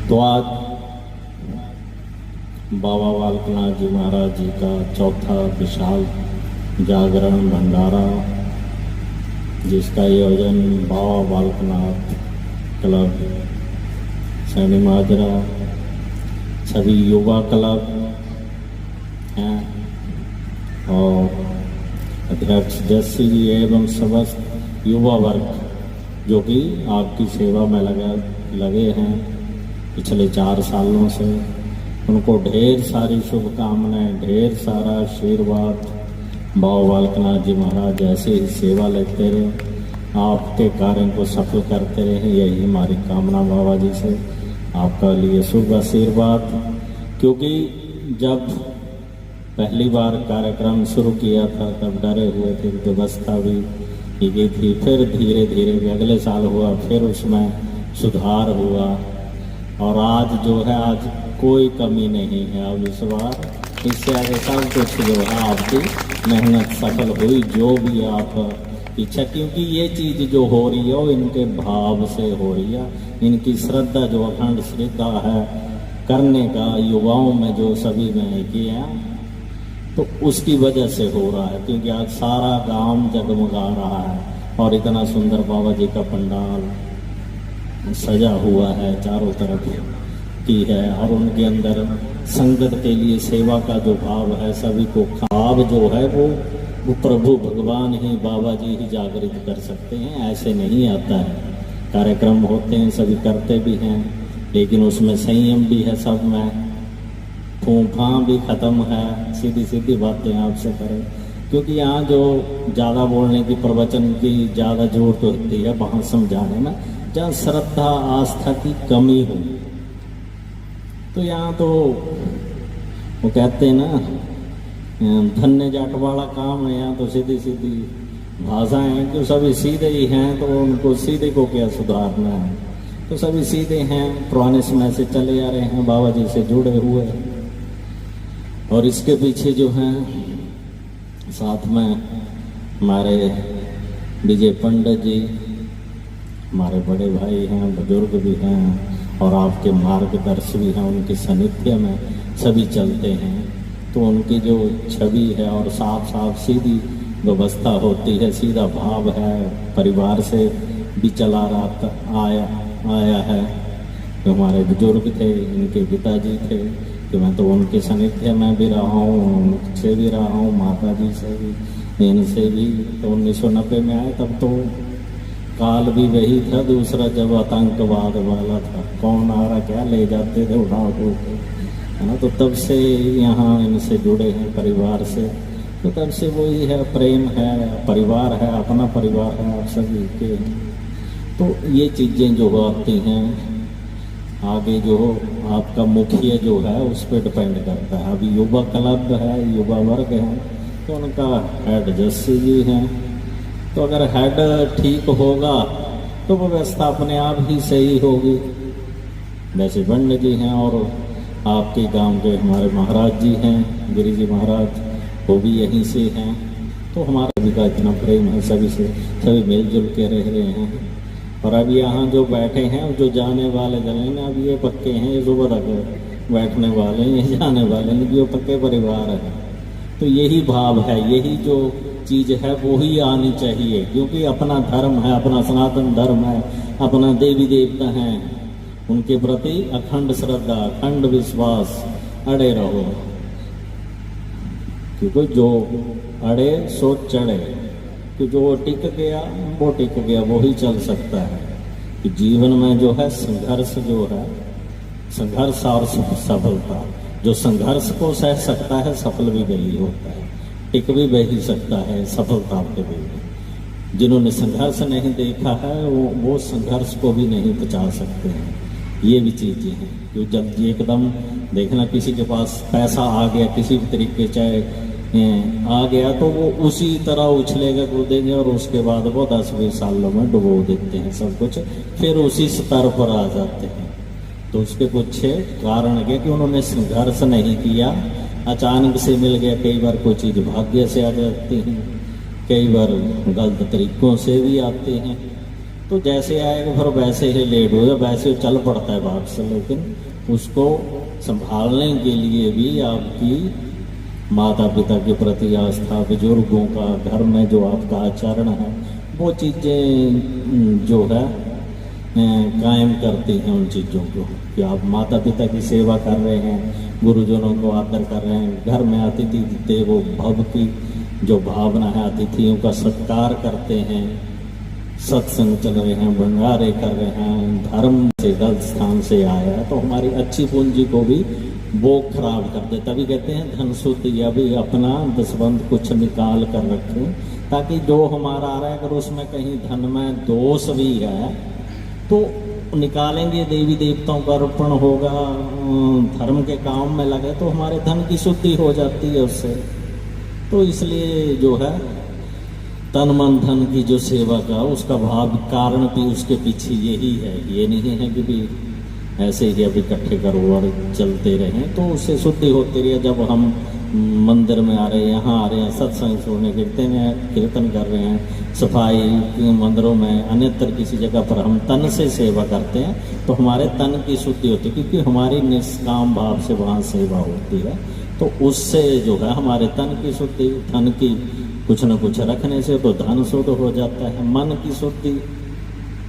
तो आज बाबा बालकनाथ जी महाराज जी का चौथा विशाल जागरण भंडारा, जिसका आयोजन बाबा बालकनाथ क्लब सैनी माजरा, सभी युवा क्लब हैं और अध्यक्ष जस्सी जी एवं समस्त युवा वर्ग जो कि आपकी सेवा में लगे हैं पिछले 4 सालों से, उनको ढेर सारी शुभकामनाएं, ढेर सारा आशीर्वाद। बाबा बालकनाथ जी महाराज जैसे ही सेवा लेते रहे, आपके कार्य को सफल करते रहे, यही हमारी कामना बाबा जी से। आपका लिए शुभ आशीर्वाद, क्योंकि जब पहली बार कार्यक्रम शुरू किया था तब डरे हुए थे, व्यवस्था भी की गई थी, फिर धीरे धीरे अगले साल हुआ, फिर उसमें सुधार हुआ और आज जो है आज कोई कमी नहीं है। अब इस बार इससे आगे सब कुछ जो है आपकी मेहनत सफल हुई, जो भी आप इच्छा, क्योंकि ये चीज़ जो हो रही है वो इनके भाव से हो रही है, इनकी श्रद्धा जो अखंड श्रद्धा है करने का युवाओं में जो सभी में किए हैं, तो उसकी वजह से हो रहा है। क्योंकि आज सारा गांव जगमगा रहा है और इतना सुंदर बाबा जी का पंडाल सजा हुआ है, चारों तरफ की है, और उनके अंदर संगत के लिए सेवा का जो भाव है, सभी को भाव जो है वो प्रभु भगवान ही, बाबा जी ही जागृत कर सकते हैं, ऐसे नहीं आता है। कार्यक्रम होते हैं, सभी करते भी हैं, लेकिन उसमें संयम भी है, सब में फूंफां भी ख़त्म है, सीधी सीधी बातें आपसे करें। क्योंकि यहाँ जो ज़्यादा बोलने की, प्रवचन की ज़्यादा ज़रूरत होती है वहाँ समझाने में, जहाँ श्रद्धा आस्था की कमी हो, तो यहाँ तो वो कहते हैं ना, धन्य जाट वाला काम है। यहाँ तो सीधी सीधी भाषाएं हैं कि सभी सीधे ही हैं, तो उनको सीधे को क्या सुधारना है, तो सभी सीधे हैं, पुराने समय से चले आ रहे हैं, बाबा जी से जुड़े हुए हैं। और इसके पीछे जो हैं साथ में हमारे विजय पंडित जी, हमारे बड़े भाई हैं, बुजुर्ग भी हैं और आपके मार्गदर्शी भी हैं, उनके सानिध्य में सभी चलते हैं, तो उनकी जो छवि है और साफ साफ सीधी व्यवस्था होती है, सीधा भाव है, परिवार से भी चला रहा आया है। जो हमारे बुजुर्ग थे, इनके पिताजी थे, कि मैं तो उनके सानिध्य में भी रहा हूँ, उनसे भी रहा हूँ, माता जी से भी, इनसे भी। तो 1990 में आए तब तो काल भी वही था, दूसरा जब आतंकवाद वाला था, कौन आ रहा क्या ले जाते थे उठा उठो के, है ना। तो तब से यहाँ इनसे जुड़े हैं परिवार से, तो तब से वही है, प्रेम है, परिवार है, अपना परिवार है, आप सभी के। तो ये चीज़ें जो आती हैं आगे, जो आपका मुखिया जो है उस पर डिपेंड करता है। अभी युवा क्लब है, युवा वर्ग है, तो उनका हेड जस्सी जी हैं, तो अगर हेड ठीक होगा तो व्यवस्था अपने आप ही सही होगी। वैसे पंडित जी हैं और आपके गांव के हमारे महाराज जी हैं, गिरी जी महाराज, वो भी यहीं से हैं, तो हमारा भी का इतना प्रेम है, सभी से सभी मिलजुल के रह रहे हैं। और अब यहाँ जो बैठे हैं, जो जाने वाले जने ना, अब ये पक्के हैं, ये सुबह तक बैठने वाले हैं, ये जाने वाले हैं, ये पक्के परिवार है। तो यही भाव है, यही जो चीज़ है वो ही आनी चाहिए, क्योंकि अपना धर्म है, अपना सनातन धर्म है, अपना देवी देवता हैं, उनके प्रति अखंड श्रद्धा, अखंड विश्वास, अड़े रहो, क्योंकि जो अड़े सो चढ़े, कि जो टिक गया वो टिक गया, वो ही चल सकता है। कि जीवन में जो है संघर्ष, जो है संघर्ष और सफलता, जो संघर्ष को सह सकता है सफल भी वही होता है, टिक भी वही सकता है, सफलता के भी। जिन्होंने संघर्ष नहीं देखा है वो संघर्ष को भी नहीं बचा सकते हैं। ये भी चीज़ें हैं, क्योंकि जब एकदम देखना किसी के पास पैसा आ गया, किसी भी तरीके चाहे आ गया, तो वो उसी तरह उछलेगा, कूदेंगे और उसके बाद वो 10-20 सालों में डुबो देते हैं सब कुछ, फिर उसी स्तर पर आ जाते हैं। तो उसके कुछ कारण है कि उन्होंने संघर्ष नहीं किया, अचानक से मिल गया। कई बार कोई चीज़ भाग्य से आ जाती है, कई बार गलत तरीकों से भी आते हैं, तो जैसे आएगा फिर वैसे ही लेट हो जाए, वैसे चल पड़ता है बाप से। लेकिन उसको संभालने के लिए भी आपकी माता पिता के प्रति आस्था, बुजुर्गों का घर में जो आपका आचरण है, वो चीज़ें जो है कायम करती हैं उन चीज़ों को, कि आप माता पिता की सेवा कर रहे हैं, गुरुजनों को आदर कर रहे हैं, घर में अतिथि देवो भव की जो भावना है, अतिथियों का सत्कार करते हैं, सत्संग चल रहे हैं, भंडारे कर रहे हैं, धर्म से गलत स्थान से आया है तो हमारी अच्छी पूंजी को भी वो खराब कर दे। तभी कहते हैं धन शुद्धि, या भी अपना दसबंध कुछ निकाल कर रखें, ताकि जो हमारा आ रहा है अगर उसमें कहीं धन में दोष भी है तो निकालेंगे, देवी देवताओं का अर्पण होगा, धर्म के काम में लगे तो हमारे धन की शुद्धि हो जाती है उससे। तो इसलिए जो है तन मन धन की जो सेवा का उसका भाव कारण भी उसके पीछे यही है। ये नहीं है कि भी ऐसे ही अब इकट्ठे करो और चलते रहें, तो उससे शुद्धि होती रही। जब हम मंदिर में आ रहे हैं, यहाँ आ रहे हैं, सत्संग सुनने कीर्तन कर रहे हैं, सफाई मंदिरों में अन्यत्र किसी जगह पर हम तन से सेवा करते हैं तो हमारे तन की शुद्धि होती है, क्योंकि हमारी निष्काम भाव से वहाँ सेवा होती है। तो उससे जो है हमारे तन की शुद्धि, धन की कुछ न कुछ रखने से तो धन शुद्ध हो जाता है। मन की शुद्धि,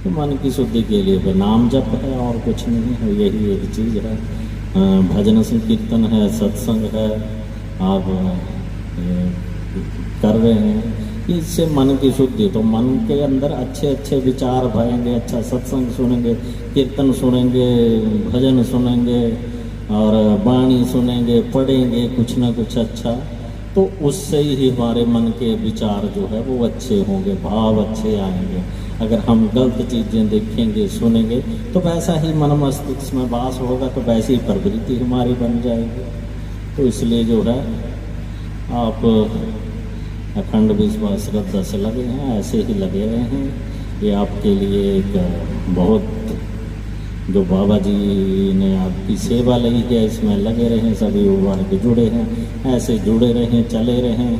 तो मन की शुद्धि के लिए नाम जप है और कुछ नहीं है, यही एक चीज़ है। भजन संकीर्तन है, सत्संग है, आप कर रहे हैं, इससे मन की शुद्धि। तो मन के अंदर अच्छे अच्छे विचार भरेंगे, अच्छा सत्संग सुनेंगे, कीर्तन सुनेंगे, भजन सुनेंगे और वाणी सुनेंगे, पढ़ेंगे कुछ ना कुछ अच्छा, तो उससे ही हमारे मन के विचार जो है वो अच्छे होंगे, भाव अच्छे आएंगे। अगर हम गलत चीज़ें देखेंगे सुनेंगे तो वैसा ही मन मस्तिष्क में वास होगा, तो वैसी ही प्रवृत्ति हमारी बन जाएगी। तो इसलिए जो है आप अखंड विश्वास श्रद्धा से लगे हैं, ऐसे ही लगे रहे हैं। ये आपके लिए एक बहुत, जो बाबा जी ने आपकी सेवा ली है इसमें लगे रहें, सभी उबार के जुड़े हैं, ऐसे जुड़े रहें, चले रहें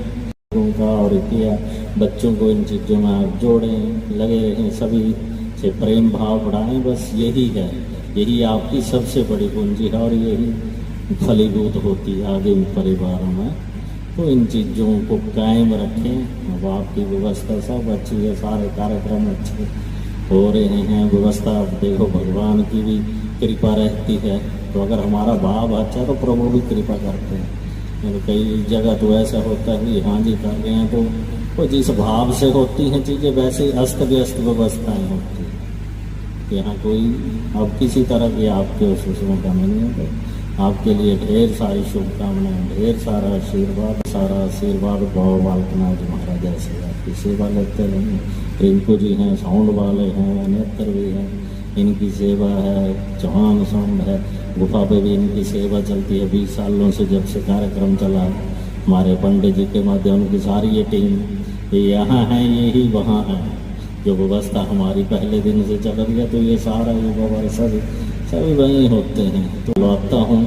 का। और किया बच्चों को इन चीज़ों में आप जोड़ें, लगे रहें, सभी से प्रेम भाव बढ़ाएं। बस यही है, यही आपकी सबसे बड़ी पूंजी है और यही फलीभूत होती है आगे इन परिवारों में। तो इन चीज़ों को कायम रखें। अब आपकी व्यवस्था सब अच्छी है, सारे कार्यक्रम अच्छे हो रहे हैं, व्यवस्था आप देखो भगवान की भी कृपा रहती है। तो अगर हमारा भाव अच्छा तो प्रभु भी कृपा करते हैं। कई जगह तो ऐसा होता है कि हाँ जी कर रहे हैं, तो जिस भाव से होती हैं चीज़ें वैसे ही अस्त व्यस्त व्यवस्थाएँ होती हैं। यहाँ कोई अब किसी तरह की आपके उसमें कमी नहीं है। आपके लिए ढेर सारी शुभकामनाएं, ढेर सारा आशीर्वाद भाव बालकनाथ जी महाराज ऐसे आपकी सेवा लेते रहेंगे। रिंकू जी हैं, साउंड वाले हैं, नेत्र भी हैं, इनकी सेवा है, चौहान साउंड है, गुफा पे भी इनकी सेवा चलती है 20 सालों से, जब से कार्यक्रम चला है। हमारे पंडित जी के माध्यम की सारी ये टीम ये यहाँ है, यही वहाँ है। जो व्यवस्था हमारी पहले दिन से चल रही है, तो ये सारा ये बाबा सभी वहीं होते हैं। तो आता हूँ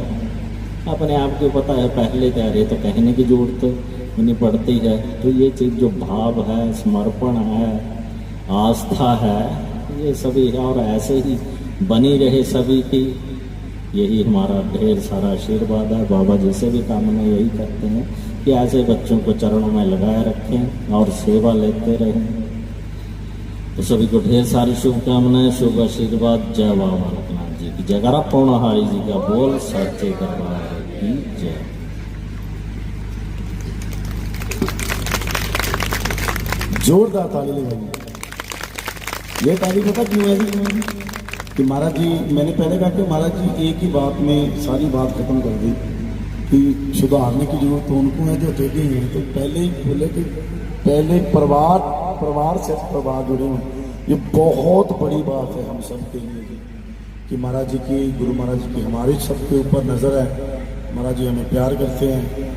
अपने आप को पता है, पहले कह रहे तो कहने की जरूरत तो नहीं पड़ती है। तो ये चीज़ जो भाव है, समर्पण है, आस्था है, ये सभी है और ऐसे ही बनी रहे सभी की, यही हमारा ढेर सारा आशीर्वाद है। बाबा जी से भी कामना यही करते हैं कि ऐसे बच्चों को चरणों में लगाए रखें और सेवा लेते रहें। तो सभी को ढेर सारी शुभकामनाएं, शुभ आशीर्वाद। जय बाबा बालकनाथ जी की जय, गरा पौर्णहारी जी का बोल, सच्चे दरबार की जय। जोरदार ताली लगाइए। ये ताली पता क्यों है कि महाराज जी, मैंने पहले कहा कि महाराज जी एक ही बात में सारी बात खत्म कर दी कि सुधारने की जरूरत तो उनको है जो अकेले हैं। तो पहले ही बोले कि पहले परिवार से परिवार जुड़े हों। ये बहुत बड़ी बात है हम सब के लिए कि महाराज जी की, गुरु महाराज जी की हमारे सबके ऊपर नज़र है। महाराज जी हमें प्यार करते हैं।